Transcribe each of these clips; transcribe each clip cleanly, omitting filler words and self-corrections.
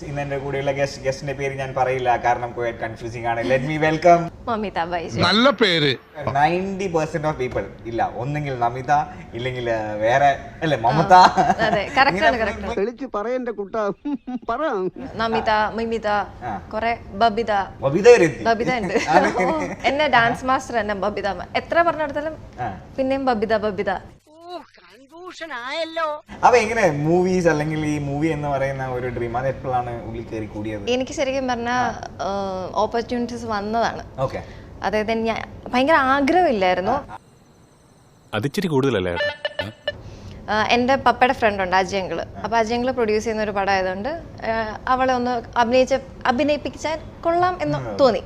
ഇന്നെന്റെ കൂടെയുള്ള ഗസ്റ്റിന്റെ പേര് ഞാൻ പറയില്ല കാരണം കൺഫ്യൂസിംഗ് ആണ്. Let me welcome Mamitha Baiju. നല്ല പേര്. 90% ഓഫ് പീപ്പിൾ ഇല്ല ഒന്നെങ്കിൽ നമിത ഇല്ലെങ്കിൽ വേറെ അല്ലേ മമത. അതെ കറക്റ്റ് ആണ് കറക്റ്റ്. വിളിച്ച് പറയണ്ട കുട്ടാ പറ. നമിത മിമിത കുറെ ബബിത ബബിത ഉണ്ട്. എന്നെ ഡാൻസ് മാസ്റ്റർ എന്നെ ബബിത എത്ര പറഞ്ഞെടുത്താലും പിന്നെയും ബബിത ബബിത. അപ്പൊ എങ്ങനെ മൂവീസ് അല്ലെങ്കിൽ ഈ മൂവി എന്ന് പറയുന്ന ഒരു ഡ്രീം അത് എപ്പോഴാണ് ഉള്ളിൽ കയറി കൂടിയത്? എനിക്ക് ശരിക്കും പറഞ്ഞാൽ ഓപ്പർച്യൂണിറ്റീസ് വന്നതാണ്. ഓക്കെ, അതായത് ഞാൻ ഭയങ്കര ആഗ്രഹമില്ലായിരുന്നു. അതിച്ചിരി കൂടുതലല്ലേ? എൻ്റെ പപ്പയുടെ ഫ്രണ്ട് ഉണ്ട് അജയങ്കിള്. അപ്പോൾ അജയങ്കിള് പ്രൊഡ്യൂസ് ചെയ്യുന്ന ഒരു പടം ആയതുകൊണ്ട് അവളെ ഒന്ന് അഭിനയിപ്പിച്ചാൽ കൊള്ളാം എന്ന് തോന്നി.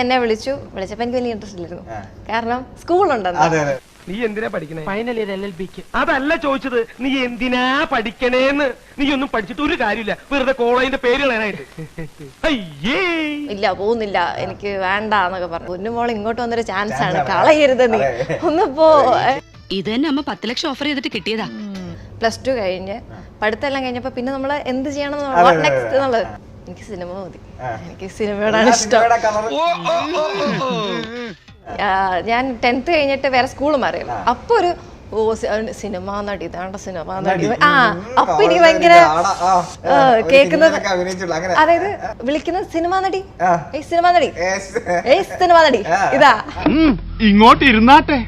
എന്നെ വിളിച്ചപ്പോൾ എനിക്ക് വലിയ ഇൻട്രസ്റ്റ് ഇല്ലായിരുന്നു, കാരണം സ്കൂളുണ്ടെന്ന്. നീ എന്തിനാ പഠിക്കണേ? ഫൈനൽ ഇയർ LLBക്ക്. അതല്ല ചോദിച്ചത്, നീ എന്തിനാ പഠിക്കണേന്ന്. നീ ഒന്നും പഠിച്ചിട്ട് ഒരു കാര്യമില്ല, വെറുതെ കോളേജിന്റെ പേര് കളയാനായിട്ട്. അയ്യേ ഇല്ല പോകുന്നില്ല, എനിക്ക് വേണ്ട എന്നൊക്കെ പറഞ്ഞു. പൊന്നുമോൾ ഇങ്ങോട്ട് വന്നൊരു ചാൻസ് ആണ്, കളയരുത് നീ ഒന്ന് പോ. ഇത് തന്നെ അമ്മ 10 ലക്ഷം ഓഫർ ചെയ്തിട്ട് കിട്ടിയതാ. +2 കഴിഞ്ഞ് പഠിത്തമെല്ലാം കഴിഞ്ഞപ്പോ പിന്നെ നമ്മൾ എന്ത് ചെയ്യണം നെക്സ്റ്റ് എന്നുള്ളത്. എനിക്ക് സിനിമ മതി, എനിക്ക് സിനിമയോടാണ് ഇഷ്ടം. ഞാൻ 10th കഴിഞ്ഞിട്ട് വേറെ സ്കൂൾ മാറിയത്. അപ്പൊ ഒരു സിനിമ നടി, ഇതാണ്ട സിനിമ നടി. അപ്പൊ എനിക്ക് ഭയങ്കര കേൾക്കുന്നത്, അതായത് വിളിക്കുന്നത് സിനിമ നടി, സിനിമ നടി, സിനിമ നടി, ഇതാ. ഇങ്ങോട്ട് ഇരുന്നാട്ടെ.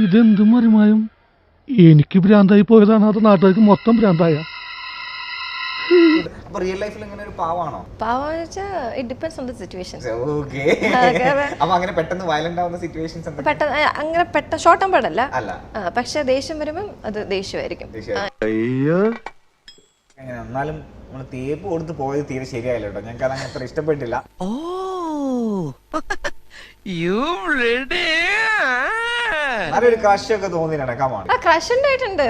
ഇതെന്തും മറിമായും എനിക്ക് ഭ്രാന്തായി പോയതാണ്, അത് നാട്ടുകാർക്ക് മൊത്തം ഭ്രാന്തായ. റിയൽ ലൈഫിൽ ഇങ്ങനെ ഒരു പാവാണോ? പാവാന്ന് വെച്ചാൽ it depends on the situation. Okay, അപ്പൊ അങ്ങനെ പെട്ടെന്ന് വയലന്റ് ആവുന്ന സിറ്റുവേഷൻസ് പെട്ടെന്ന് അങ്ങനെ ഷോർട്ട് ടേം പാടല്ല, പക്ഷെ ദേഷ്യം വരുമ്പം അത് ദേഷ്യമായിരിക്കും. എന്നാലും നമ്മള് തേപ്പ് കൊടുത്ത് പോയത് തീരെ ശരിയായില്ല കേട്ടോ, ഞങ്ങൾക്ക് അതങ്ങനെ അത്ര ഇഷ്ടപ്പെട്ടില്ല. നല്ലൊരു ക്രഷ് ഒക്കെ തോന്നിയിട്ടുണ്ട്. കമാണ് ക്രഷ് ഉണ്ടായിട്ടുണ്ട്.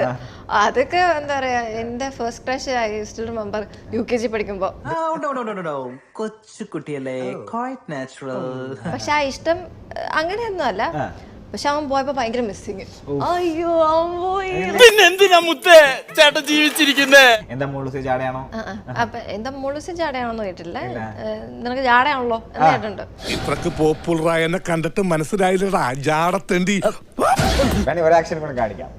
അതൊക്കെ എന്താ പറയാ, എന്റെ first crush I still remember UKG പഠിക്കുമ്പോ. കൊച്ചുകുട്ടിയല്ലേ, ക്വൈറ്റ് നാച്ചുറൽ. പക്ഷെ ആ ഇഷ്ടം അങ്ങനെയൊന്നും അല്ല. പക്ഷെ അവൻ പോയപ്പോ ഭയങ്കര മിസ്സിങ്. അയ്യോ അവൻ പോയി. പിന്നെന്തിനാ മുത്തേ ചേട്ടൻ ജീവിച്ചിരിക്കുന്നേ? എന്താ മുള്ളുസി ജാടയാണോ? അപ്പൊ എന്താ മുള്ളുസി ജാടയാണോന്ന് കേട്ടില്ല. നിനക്ക് ജാടയാണല്ലോ എന്ന് കേട്ടിട്ടുണ്ട്. ഇത്രക്ക് പോപ്പുലറായ എന്നെ കണ്ടിട്ട് മനസ്സിലായില്ലടാ ജാടത്തേണ്ടി. ഞാൻ ഒരു ആക്ഷൻ കൂടെ കാണിക്കാം.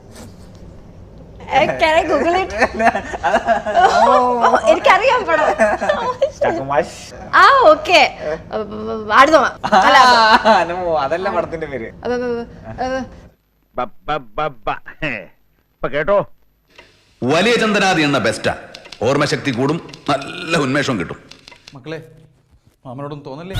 എനിക്കറിയാം പടം. ഓക്കെ അതല്ല പടത്തിന്റെ പേര്. കേട്ടോ, വലിയ ചന്ദനാദി എണ്ണ ബെസ്റ്റാ. ഓർമ്മശക്തി കൂടും, നല്ല ഉന്മേഷം കിട്ടും. മക്കളെ, മാമനോടൊന്നും തോന്നല്ലേ?